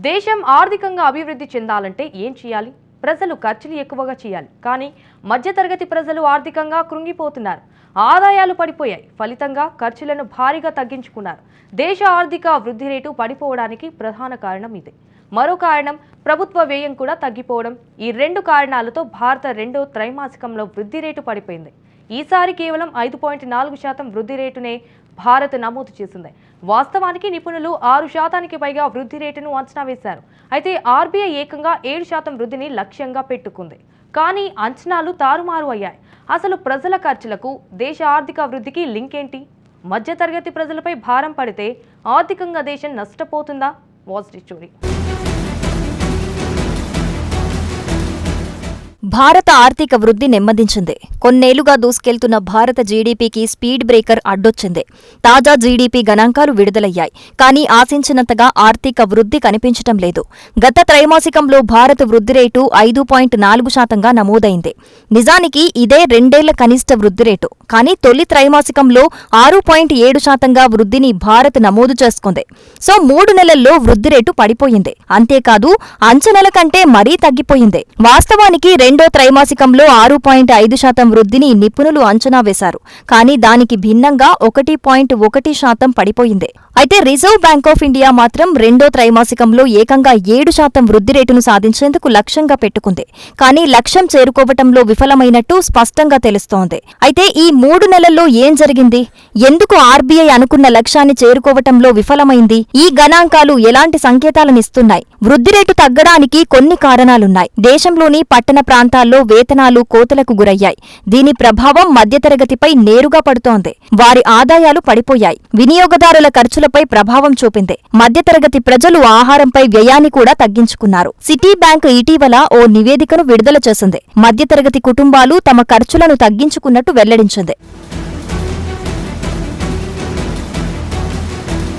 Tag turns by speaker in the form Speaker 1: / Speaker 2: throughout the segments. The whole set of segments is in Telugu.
Speaker 1: దేశం ఆర్థికంగా అభివృద్ధి చెందాలంటే ఏం చేయాలి? ప్రజలు ఖర్చులు ఎక్కువగా చేయాలి. కానీ మధ్యతరగతి ప్రజలు ఆర్థికంగా కృంగిపోతున్నారు. ఆదాయాలు పడిపోయాయి. ఫలితంగా ఖర్చులను భారీగా తగ్గించుకున్నారు. దేశ ఆర్థిక వృద్ధి రేటు పడిపోవడానికి ప్రధాన కారణం ఇదే. మరో కారణం ప్రభుత్వ వ్యయం కూడా తగ్గిపోవడం. ఈ రెండు కారణాలతో భారత రెండో త్రైమాసికంలో వృద్ధి రేటు పడిపోయింది. ఈసారి కేవలం 5.4% వృద్ధి రేటునే భారత్ నమోదు చేసింది. వాస్తవానికి నిపుణులు 6% పైగా వృద్ధి రేటును అంచనా వేశారు. అయితే ఆర్బీఐ ఏకంగా 7% వృద్ధిని లక్ష్యంగా పెట్టుకుంది. కానీ అంచనాలు తారుమారు అయ్యాయి. అసలు ప్రజల ఖర్చులకు దేశ ఆర్థిక వృద్ధికి లింక్ ఏంటి? మధ్యతరగతి ప్రజలపై భారం పడితే ఆర్థికంగా దేశం నష్టపోతుందా? Watch the story.
Speaker 2: భారత ఆర్థిక వృద్ధి నెమ్మదించింది. కొన్నేళ్లుగా దూసుకెళ్తున్న భారత జీడీపీకి స్పీడ్ బ్రేకర్ అడ్డొచ్చింది. తాజా జీడీపీ గణాంకాలు విడుదలయ్యాయి. కానీ ఆశించినంతగా ఆర్థిక వృద్ధి కనిపించటం లేదు. గత త్రైమాసికంలో భారత వృద్ధి రేటు 5.4%గా నమోదైంది. నిజానికి ఇదే రెండేళ్ల కనిష్ట వృద్ధి రేటు. కానీ తొలి త్రైమాసికంలో 6.7%గా వృద్ధిని భారత్ నమోదు చేసుకుంది. సో 3 నెలల్లో వృద్ధి రేటు పడిపోయింది. అంతేకాదు అంచనాల కంటే మరీ తగ్గిపోయింది. వాస్తవానికి రెండో త్రైమాసికంలో 6.5% వృద్ధిని నిపుణులు అంచనా వేశారు. కానీ దానికి భిన్నంగా 1.1% పడిపోయింది. అయితే రిజర్వ్ బ్యాంక్ ఆఫ్ ఇండియా మాత్రం రెండో త్రైమాసికంలో ఏకంగా 7% వృద్ధి రేటును సాధించేందుకు లక్ష్యంగా పెట్టుకుంది. కానీ లక్ష్యం చేరుకోవటంలో విఫలమైనట్టు స్పష్టంగా తెలుస్తోంది. అయితే ఈ 3 నెలల్లో ఏం జరిగింది? ఎందుకు ఆర్బీఐ అనుకున్న లక్ష్యాన్ని చేరుకోవటంలో విఫలమైంది? ఈ గణాంకాలు ఎలాంటి సంకేతాలనిస్తున్నాయి? వృద్ధి రేటు తగ్గడానికి కొన్ని కారణాలున్నాయి. దేశంలోని పట్టణ ప్రాంతాల్లో వేతనాలు కోతలకు గురయ్యాయి. దీని ప్రభావం మధ్యతరగతిపై నేరుగా పడుతోంది. వారి ఆదాయాలు పడిపోయాయి. వినియోగదారుల ఖర్చులపై ప్రభావం చూపింది. మధ్యతరగతి ప్రజలు ఆహారంపై వ్యయాన్ని కూడా తగ్గించుకున్నారు. సిటీ బ్యాంక్ ఇటీవల ఓ నివేదికను విడుదల చేసింది. మధ్యతరగతి కుటుంబాలు తమ ఖర్చులను తగ్గించుకున్నట్టు వెల్లడించింది.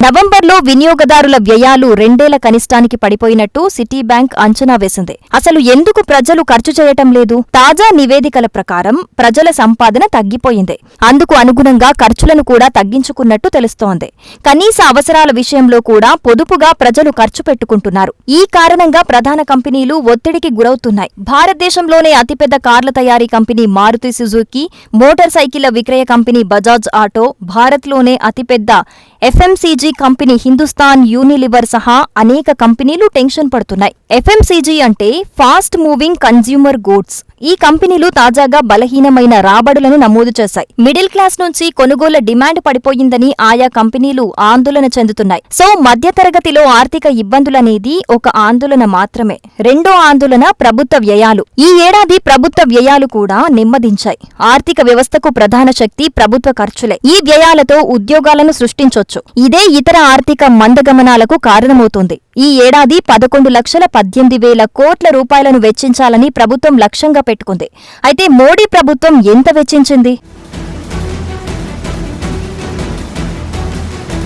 Speaker 2: నవంబర్లో వినియోగదారుల వ్యయాలు రెండేళ్ల కనిష్టానికి పడిపోయినట్టు సిటీ బ్యాంక్ అంచనా వేసింది. అసలు ఎందుకు ప్రజలు ఖర్చు చేయటం లేదు? తాజా నివేదికల ప్రకారం ప్రజల సంపాదన తగ్గిపోయింది. అందుకు అనుగుణంగా ఖర్చులను కూడా తగ్గించుకున్నట్టు తెలుస్తోంది. కనీస అవసరాల విషయంలో కూడా పొదుపుగా ప్రజలు ఖర్చు పెట్టుకుంటున్నారు. ఈ కారణంగా ప్రధాన కంపెనీలు ఒత్తిడికి గురవుతున్నాయి. భారతదేశంలోనే అతిపెద్ద కార్ల తయారీ కంపెనీ మారుతి సుజుకీ, మోటార్ సైకిళ్ల విక్రయ కంపెనీ బజాజ్ ఆటో, భారత్లోనే అతిపెద్ద ఎఫ్ఎంసీజీ కంపెనీ హిందుస్థాన్ యూనిలివర్ సహా అనేక కంపెనీలు టెన్షన్ పడుతున్నాయి. ఎఫ్ఎంసీజీ అంటే ఫాస్ట్ మూవింగ్ కన్స్యూమర్ గూడ్స్. ఈ కంపెనీలు తాజాగా బలహీనమైన రాబడులను నమోదు చేశాయి. మిడిల్ క్లాస్ నుంచి కొనుగోళ్ల డిమాండ్ పడిపోయిందని ఆయా కంపెనీలు ఆందోళన చెందుతున్నాయి. సో మధ్యతరగతిలో ఆర్థిక ఇబ్బందులనేది ఒక ఆందోళన మాత్రమే. రెండో ఆందోళన ప్రభుత్వ వ్యయాలు. ఈ ఏడాది ప్రభుత్వ వ్యయాలు కూడా నెమ్మదించాయి. ఆర్థిక వ్యవస్థకు ప్రధాన శక్తి ప్రభుత్వ ఖర్చులే. ఈ వ్యయాలతో ఉద్యోగాలను సృష్టించొచ్చు. ఇదే ఇతర ఆర్థిక మందగమనాలకు కారణమవుతోంది. ఈ ఏడాది 11,18,000 కోట్ల రూపాయలను వెచ్చించాలని ప్రభుత్వం లక్ష్యంగా పెట్టుకుంది. అయితే మోడీ ప్రభుత్వం ఎంత వెచ్చించింది?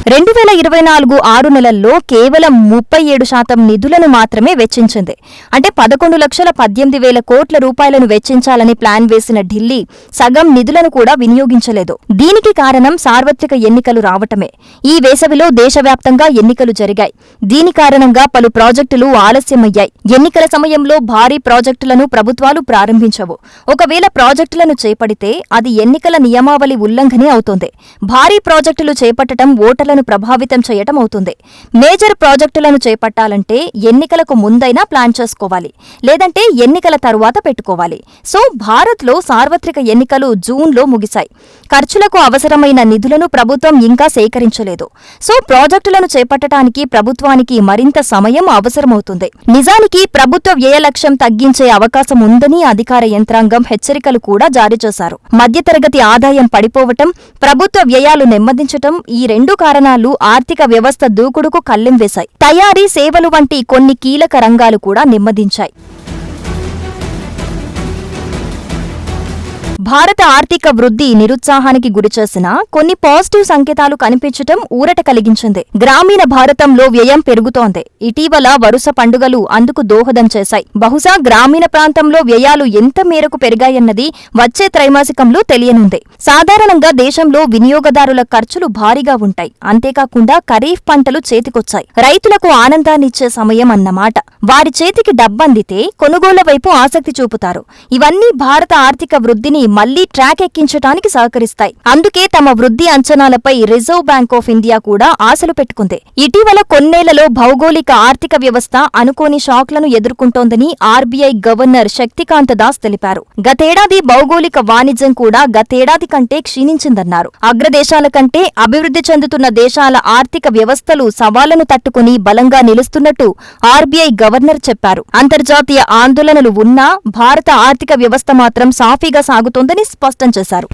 Speaker 2: 2024 6 నెలల్లో కేవలం 37% నిధులను మాత్రమే వెచ్చించింది. అంటే 11,18,000 కోట్ల రూపాయలను వెచ్చించాలని ప్లాన్ వేసిన ఢిల్లీ సగం నిధులను కూడా వినియోగించలేదు. దీనికి కారణం సార్వత్రిక ఎన్నికలు రావటమే. ఈ వేసవిలో దేశవ్యాప్తంగా ఎన్నికలు జరిగాయి. దీని కారణంగా పలు ప్రాజెక్టులు ఆలస్యమయ్యాయి. ఎన్నికల సమయంలో భారీ ప్రాజెక్టులను ప్రభుత్వాలు ప్రారంభించవు. ఒకవేళ ప్రాజెక్టులను చేపడితే అది ఎన్నికల నియమావళి ఉల్లంఘనే అవుతుంది. భారీ ప్రాజెక్టులు చేపట్టడం ఓటర్ల ప్రభావితం చేయటం అవుతుంది. మేజర్ ప్రాజెక్టులను చేపట్టాలంటే ఎన్నికలకు ముందైనా ప్లాన్ చేసుకోవాలి, లేదంటే ఎన్నికల తరువాత పెట్టుకోవాలి. సో భారత్లో సార్వత్రిక ఎన్నికలు జూన్లో ముగిశాయి. ఖర్చులకు అవసరమైన నిధులను ప్రభుత్వం ఇంకా సేకరించలేదు. సో ప్రాజెక్టులను చేపట్టడానికి ప్రభుత్వానికి మరింత సమయం అవసరమవుతుంది. నిజానికి ప్రభుత్వ వ్యయ లక్ష్యం తగ్గించే అవకాశం ఉందని అధికార యంత్రాంగం హెచ్చరికలు కూడా జారీ చేశారు. మధ్యతరగతి ఆదాయం పడిపోవటం, ప్రభుత్వ వ్యయాలు నెమ్మదించటం, ఈ రెండు కారణాలు ఆర్థిక వ్యవస్థ దూకుడుకు కళ్ళెం వేశాయి. తయారీ, సేవలు వంటి కొన్ని కీలక రంగాలు కూడా నెమ్మదించాయి. భారత ఆర్థిక వృద్ధి నిరుత్సాహానికి గురిచేసిన కొన్ని పాజిటివ్ సంకేతాలు కనిపించటం ఊరట కలిగించింది. గ్రామీణ భారతంలో వ్యయం పెరుగుతోంది. ఇటీవల వరుస పండుగలు అందుకు దోహదం చేశాయి. బహుశా గ్రామీణ ప్రాంతంలో వ్యయాలు ఎంత మేరకు పెరిగాయన్నది వచ్చే త్రైమాసికంలో తెలియనుంది. సాధారణంగా దేశంలో వినియోగదారుల ఖర్చులు భారీగా ఉంటాయి. అంతేకాకుండా ఖరీఫ్ పంటలు చేతికొచ్చాయి. రైతులకు ఆనందాన్నిచ్చే సమయం అన్నమాట. వారి చేతికి డబ్బందితే కొనుగోళ్ల వైపు ఆసక్తి చూపుతారు. ఇవన్నీ భారత ఆర్థిక వృద్ధిని మళ్లీ ట్రాక్ ఎక్కించడానికి సహకరిస్తాయి. అందుకే తమ వృద్ధి అంచనాలపై రిజర్వ్ బ్యాంక్ ఆఫ్ ఇండియా కూడా ఆశలు పెట్టుకుంది. ఇటీవల కొన్నేళ్లలో భౌగోళిక ఆర్థిక వ్యవస్థ అనుకోని షాక్లను ఎదుర్కొంటోందని ఆర్బీఐ గవర్నర్ శక్తికాంత దాస్ తెలిపారు. గతేడాది భౌగోళిక వాణిజ్యం కూడా గతేడాది కంటే క్షీణించిందన్నారు. అగ్రదేశాల కంటే అభివృద్ధి చెందుతున్న దేశాల ఆర్థిక వ్యవస్థలు సవాళ్లను తట్టుకుని బలంగా నిలుస్తున్నట్టు ఆర్బీఐ గవర్నర్ చెప్పారు. అంతర్జాతీయ ఆందోళనలు ఉన్నా భారత ఆర్థిక వ్యవస్థ మాత్రం సాఫీగా సాగుతోందని స్పష్టం చేశారు.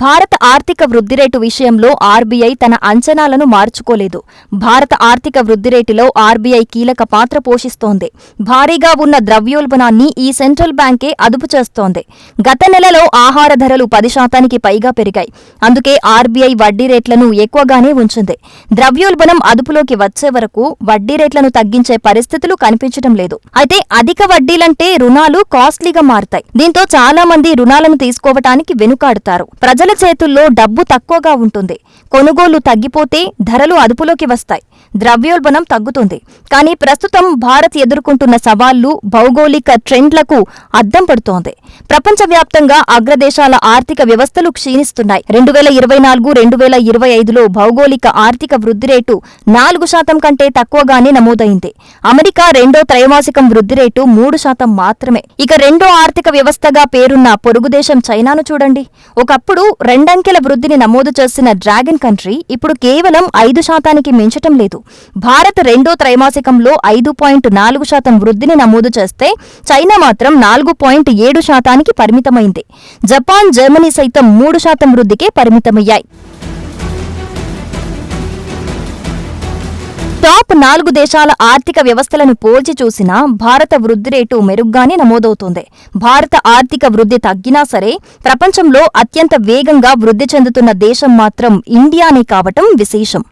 Speaker 2: భారత ఆర్థిక వృద్ధి రేటు విషయంలో ఆర్బీఐ తన అంచనాలను మార్చుకోలేదు. భారత ఆర్థిక వృద్ధి రేటులో ఆర్బీఐ కీలక పాత్ర పోషిస్తోంది. భారీగా ఉన్న ద్రవ్యోల్బణాన్ని ఈ సెంట్రల్ బ్యాంకే అదుపు చేస్తోంది. గత నెలలో ఆహార ధరలు 10% పైగా పెరిగాయి. అందుకే ఆర్బీఐ వడ్డీ రేట్లను ఎక్కువగానే ఉంచింది. ద్రవ్యోల్బణం అదుపులోకి వచ్చే వరకు వడ్డీ రేట్లను తగ్గించే పరిస్థితులు కనిపించడం లేదు. అయితే అధిక వడ్డీలంటే రుణాలు కాస్ట్లీగా మారతాయి. దీంతో చాలా మంది రుణాలను తీసుకోవటానికి వెనుకాడుతారు. ప్రజల చేతుల్లో డబ్బు తక్కువగా ఉంటుంది. కొనుగోళ్లు తగ్గిపోతే ధరలు అదుపులోకి వస్తాయి. ద్రవ్యోల్బణం తగ్గుతుంది. కానీ ప్రస్తుతం భారత్ ఎదుర్కొంటున్న సవాళ్లు భౌగోళిక ట్రెండ్లకు అద్దం పడుతోంది. ప్రపంచవ్యాప్తంగా అగ్రదేశాల ఆర్థిక వ్యవస్థలు క్షీణిస్తున్నాయి. 2024-2025లో భౌగోళిక ఆర్థిక వృద్ధి రేటు 4% కంటే తక్కువగానే నమోదైంది. అమెరికా రెండో త్రైమాసికం వృద్ధి రేటు 3% మాత్రమే. ఇక రెండో ఆర్థిక వ్యవస్థగా పేరున్న పొరుగుదేశం చైనాను చూడండి. ఒకప్పుడు రెండంకెల వృద్ధిని నమోదు చేసిన డ్రాగన్ కంట్రీ ఇప్పుడు కేవలం 5% మించటం లేదు. భారత్ రెండో త్రైమాసికంలో 5.4% వృద్ధిని నమోదు చేస్తే చైనా మాత్రం 4.7%కి పరిమితమైంది. జపాన్, జర్మనీ సైతం 3% వృద్ధికే పరిమితమయ్యాయి. టాప్ 4 దేశాల ఆర్థిక వ్యవస్థలను పోల్చి చూసినా భారత వృద్ధి రేటు మెరుగ్గానే నమోదవుతోంది. భారత ఆర్థిక వృద్ధి తగ్గినా సరే ప్రపంచంలో అత్యంత వేగంగా వృద్ధి చెందుతున్న దేశం మాత్రం ఇండియానే కావటం విశేషం.